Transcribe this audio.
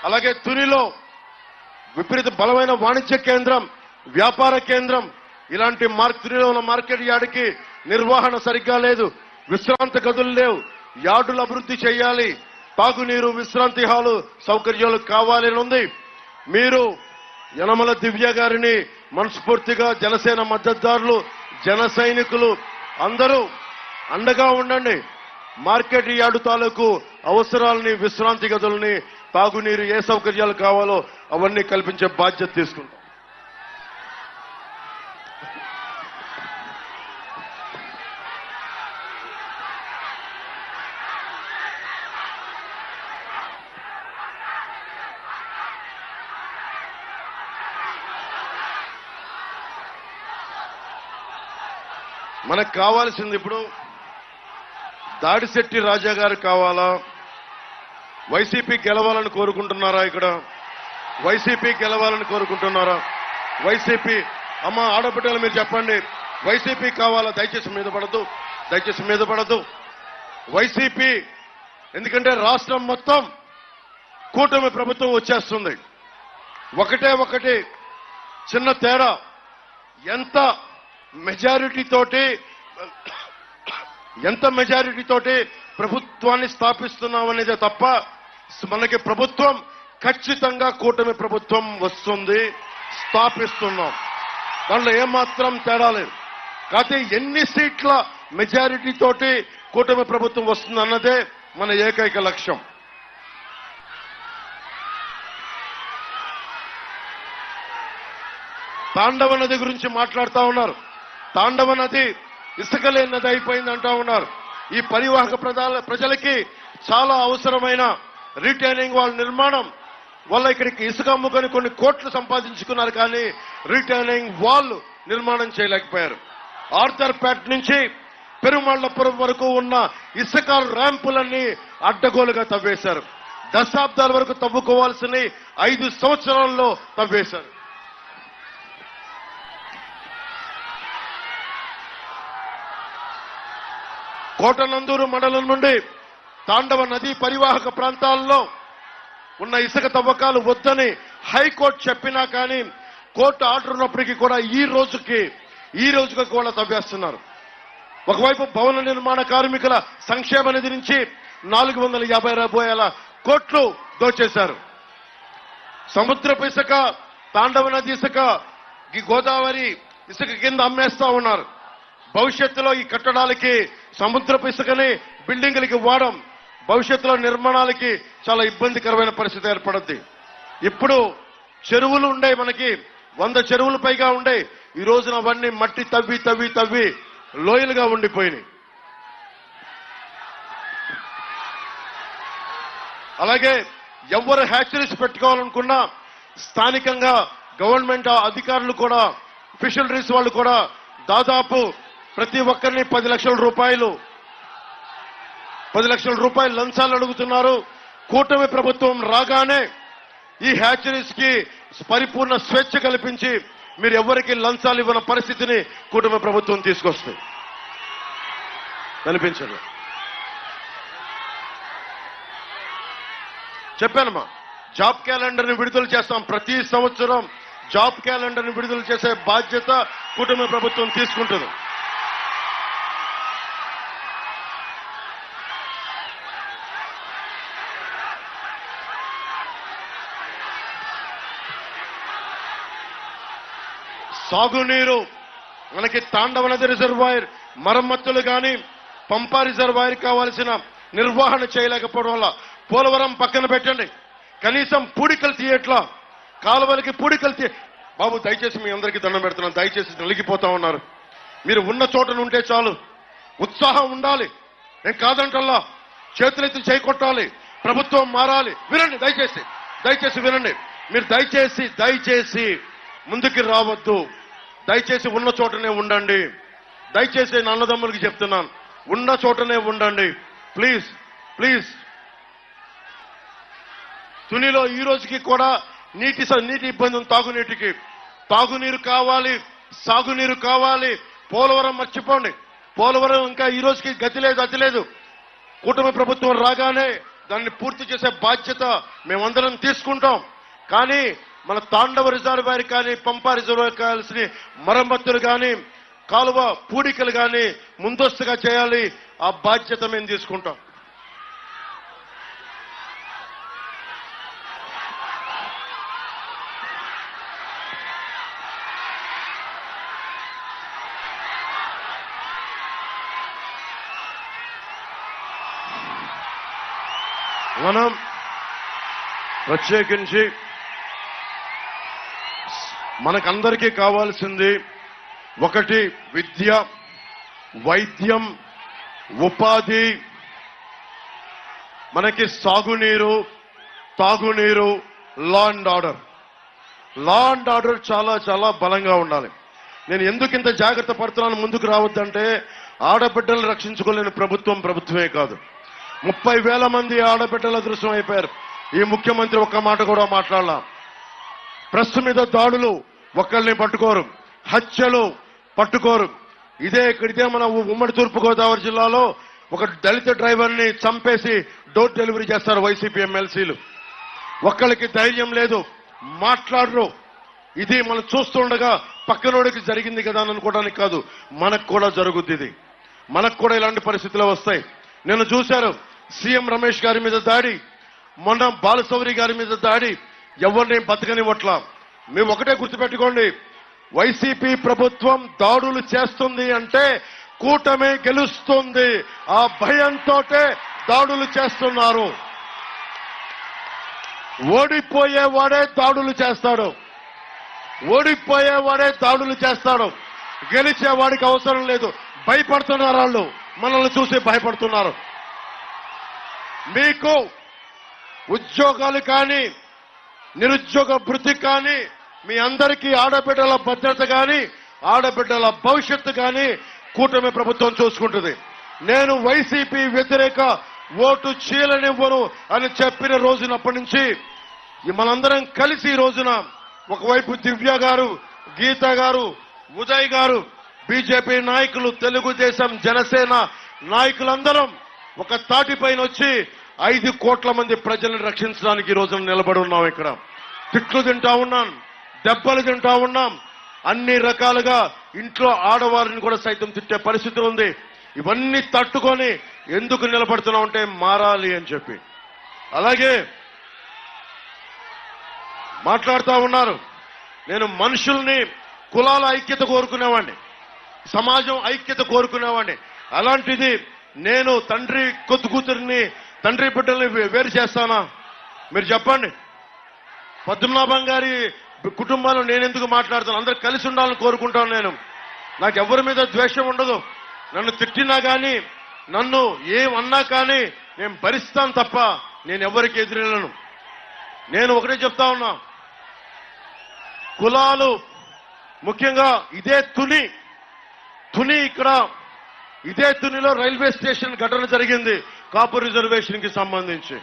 అలాగే తునిలో విపరీత బలమైన వాణిజ్య కేంద్రం, వ్యాపార కేంద్రం. ఇలాంటి తునిలో ఉన్న మార్కెట్ యార్డుకి నిర్వహణ సరిగ్గా లేదు, విశ్రాంతి గదులు లేవు. యార్డులు అభివృద్ధి చేయాలి, తాగునీరు, విశ్రాంతి హాలు సౌకర్యాలు కావాలని ఉంది. మీరు యనమల దివ్య గారిని మనస్ఫూర్తిగా జనసేన మద్దతుదారులు, జన సైనికులు అందరూ అండగా ఉండండి. మార్కెట్ యార్డు తాలూకు అవసరాలని, విశ్రాంతి గదులని, తాగునీరు, ఏ సౌకర్యాలు కావాలో అవన్నీ కల్పించే బాధ్యత తీసుకుంటాం. మనకు కావాల్సింది ఇప్పుడు దాడిశెట్టి రాజా గారు కావాలా? వైసీపీ గెలవాలని కోరుకుంటున్నారా? ఇక్కడ వైసీపీ గెలవాలని కోరుకుంటున్నారా? వైసీపీ అమ్మ ఆడబిడ్డలు మీరు చెప్పండి, వైసీపీ కావాలా? దయచేసి మీద పడద్దు, దయచేసి మీద పడద్దు. వైసీపీ, ఎందుకంటే రాష్ట్రం మొత్తం కూటమి ప్రభుత్వం వచ్చేస్తుంది. ఒకటి చిన్న తేడా, ఎంత మెజారిటీ తోటి ప్రభుత్వాన్ని స్థాపిస్తున్నామనేదే తప్ప మనకి ప్రభుత్వం ఖచ్చితంగా కూటమి ప్రభుత్వం వస్తుంది, స్థాపిస్తున్నాం. దాంట్లో ఏమాత్రం తేడా లేదు. కాకపోతే ఎన్ని సీట్ల మెజారిటీ తోటి కూటమి ప్రభుత్వం వస్తుంది అన్నదే మన ఏకైక లక్ష్యం. తాండవ నది గురించి మాట్లాడుతూ ఉన్నారు. తాండవ నది ఇసుక లేని నది అయిపోయింది అంటా ఉన్నారు. ఈ పరివాహక ప్రజలకి చాలా అవసరమైన రీటైనింగ్ వాల్ నిర్మాణం వల్ల ఇక్కడికి ఇసుక అమ్ముకొని కొన్ని కోట్లు సంపాదించుకున్నారు, కానీ రీటైనింగ్ వాల్ నిర్మాణం చేయలేకపోయారు. ఆర్థర్పేట్ నుంచి పెరుమాళ్లపురం వరకు ఉన్న ఇసుక ర్యాంపులన్నీ అడ్డగోలుగా తవ్వేశారు. దశాబ్దాల వరకు తవ్వుకోవాల్సిన 5 సంవత్సరాల్లో తవ్వేశారు. కోటనందూరు మండలం నుండి తాండవ నదీ పరివాహక ప్రాంతాల్లో ఉన్న ఇసుక తవ్వకాలు వద్దని హైకోర్టు చెప్పినా కానీ కోర్టు ఆర్డర్ ఉన్నప్పటికీ కూడా ఈ రోజుకి కూడా తవ్వేస్తున్నారు. ఒకవైపు భవన నిర్మాణ కార్మికుల సంక్షేమ నిధి నుంచి 450 కోట్లు దోచేశారు. సముద్రపు ఇసుక, తాండవ నది ఇసుక, గోదావరి ఇసుక కింద అమ్మేస్తా ఉన్నారు. భవిష్యత్తులో ఈ కట్టడాలకి సముద్రపు ఇసుకని బిల్డింగులకి వాడడం భవిష్యత్తులో నిర్మాణాలకి చాలా ఇబ్బందికరమైన పరిస్థితి ఏర్పడుద్ది. ఇప్పుడు చెరువులు ఉండే, మనకి 100 చెరువులు పైగా ఉండే, ఈ రోజున అవన్నీ మట్టి తవ్వి లోయలుగా ఉండిపోయినాయి. అలాగే ఎవరు హ్యాచరీస్ పెట్టుకోవాలనుకున్నా స్థానికంగా గవర్నమెంట్ అధికారులు కూడా, ఫిషరీస్ వాళ్ళు కూడా దాదాపు ప్రతి ఒక్కరిని 10 లక్షల రూపాయలు లంచాలు అడుగుతున్నారు. కూటమి ప్రభుత్వం రాగానే ఈ హ్యాచరీస్ కి పరిపూర్ణ స్వేచ్ఛ కల్పించి మీరు ఎవరికి లంచాలు ఇవ్వని పరిస్థితిని కూటమి ప్రభుత్వం తీసుకొస్తుంది. కనిపించండి, చెప్పానమ్మా. జాబ్ క్యాలెండర్ ని విడుదల చేస్తాం. ప్రతి సంవత్సరం జాబ్ క్యాలెండర్ ని విడుదల చేసే బాధ్యత కూటమి ప్రభుత్వం తీసుకుంటుంది. సాగునీరు, మనకి తాండవ నది రిజర్వాయర్ మరమ్మతులు కానీ, పంపా రిజర్వాయర్ కావాల్సిన నిర్వహణ చేయలేకపోవడం వల్ల పోలవరం పక్కన పెట్టండి, కనీసం పూడికలు తీయట్లా, కాలువలకి పూడికలు బాబు దయచేసి మీ అందరికీ దండం పెడుతున్నాను, దయచేసి నలిగిపోతా ఉన్నారు. మీరు ఉన్న చోటను ఉంటే చాలు, ఉత్సాహం ఉండాలి. నేను కాదంటల్లా, చేతులెత్తి చేకొట్టాలి, ప్రభుత్వం మారాలి. వినండి, దయచేసి వినండి. మీరు దయచేసి ముందుకి రావద్దు. దయచేసి ఉన్న చోటనే ఉండండి. దయచేసి నా అన్నదమ్ములకి చెప్తున్నాను, ఉన్న చోటనే ఉండండి ప్లీజ్. తునిలో ఈ రోజుకి కూడా నీటి ఇబ్బంది ఉంది. తాగునీరు కావాలి, సాగునీరు కావాలి. పోలవరం మర్చిపోండి, పోలవరం ఇంకా ఈ రోజుకి గతి లేదు. కూటమి ప్రభుత్వం రాగానే దాన్ని పూర్తి చేసే బాధ్యత మేమందరం తీసుకుంటాం. కానీ మన తాండవ రిజర్వాయర్ కానీ పంపా రిజర్వాయర్ కావాల్సిన మరమ్మతులు కానీ కాలువ పూడికలు కానీ ముందస్తుగా చేయాలి. ఆ బాధ్యత మేము తీసుకుంటాం. మనం ప్రత్యేకించి మనకందరికీ కావాల్సింది ఒకటి విద్య, వైద్యం, ఉపాధి, మనకి సాగునీరు, తాగునీరు, law and order. Law and order చాలా చాలా బలంగా ఉండాలి. నేను ఎందుకు ఇంత జాగ్రత్త పడుతున్నాను ముందుకు రావద్దంటే ఆడబిడ్డలు రక్షించుకోలేని ప్రభుత్వమే కాదు. 30,000 మంది ఆడబిడ్డల అదృశ్యం అయిపోయారు. ఈ ముఖ్యమంత్రి ఒక్క మాట కూడా మాట్లాడాల. ప్రెస్ మీద దాడులు ఒక్కళ్ళని పట్టుకోరు, హత్యలు పట్టుకోరు. ఇదే మన ఉమ్మడి తూర్పుగోదావరి జిల్లాలో ఒక దళిత డ్రైవర్ని చంపేసి డోర్ డెలివరీ చేస్తారు వైసీపీ ఎమ్మెల్సీలు. ఒక్కళ్ళకి ధైర్యం లేదు, మాట్లాడరు. ఇది మనం చూస్తుండగా పక్కనోడికి జరిగింది కదా అని అనుకోవడానికి కాదు, మనకు కూడా జరుగుద్ది. ఇది మనకు కూడా ఇలాంటి పరిస్థితులు వస్తాయి. నేను చూశారు సీఎం రమేష్ గారి మీద దాడి, మొన్న బాలశౌరి గారి మీద దాడి, ఎవరిని బతకనివ్వట్లా. మేము ఒకటే గుర్తుపెట్టుకోండి, వైసీపీ ప్రభుత్వం దాడులు చేస్తుంది అంటే కూటమి గెలుస్తుంది. ఆ భయంతో దాడులు చేస్తున్నారు. ఓడిపోయేవాడే దాడులు చేస్తాడు, ఓడిపోయేవాడే దాడులు చేస్తాడు. గెలిచేవాడికి అవసరం లేదు. భయపడుతున్నారు వాళ్ళు, మనల్ని చూసి భయపడుతున్నారు. మీకు ఉద్యోగాలు కానీ నిరుద్యోగ భృతి కానీ మీ అందరికీ ఆడబిడ్డల భద్రత కానీ ఆడబిడ్డల భవిష్యత్తు కానీ కూటమి ప్రభుత్వం చూసుకుంటుంది. నేను వైసీపీ వ్యతిరేక ఓటు చీలనివ్వను అని చెప్పిన రోజునప్పటి నుంచి మనందరం కలిసి ఈ రోజున ఒకవైపు దివ్య గారు, గీత గారు, ఉదయ్ గారు, బీజేపీ నాయకులు, తెలుగుదేశం, జనసేన నాయకులందరం ఒక తాటిపైన వచ్చి 5 కోట్ల మంది ప్రజలను రక్షించడానికి ఈ రోజున నిలబడి ఉన్నాం. ఇక్కడ తిట్లు తింటా ఉన్నాం, దెబ్బలు తింటా ఉన్నాం, అన్ని రకాలుగా ఇంట్లో ఆడవారిని కూడా సైతం తిట్టే పరిస్థితి ఉంది. ఇవన్నీ తట్టుకొని ఎందుకు నిలబడుతున్నాం అంటే మారాలి అని చెప్పి. అలాగే మాట్లాడుతూ ఉన్నారు. నేను మనుషుల్ని కులాల ఐక్యత కోరుకునేవాడిని, సమాజం ఐక్యత కోరుకునేవాడిని. అలాంటిది నేను తండ్రి కొద్దు కూతురిని, తండ్రి బిడ్డల్ని వేరు చేస్తానా? మీరు చెప్పండి. పద్మనాభం గారి కుటుంబాలు నేను ఎందుకు మాట్లాడుతాను? అందరూ కలిసి ఉండాలని కోరుకుంటాను. నేను నాకు ఎవరి మీద ద్వేషం ఉండదు. నన్ను తిట్టినా కానీ, నన్ను ఏమన్నా కానీ నేను భరిస్తాను తప్ప నేను ఎవరికి ఎదురెళ్ళను. నేను ఒకటే చెప్తా ఉన్నా, కులాలు ముఖ్యంగా ఇదే తుని ఇక్కడ ఇదే తునిలో రైల్వే స్టేషన్ ఘటన జరిగింది కాపు రిజర్వేషన్ కి సంబంధించి.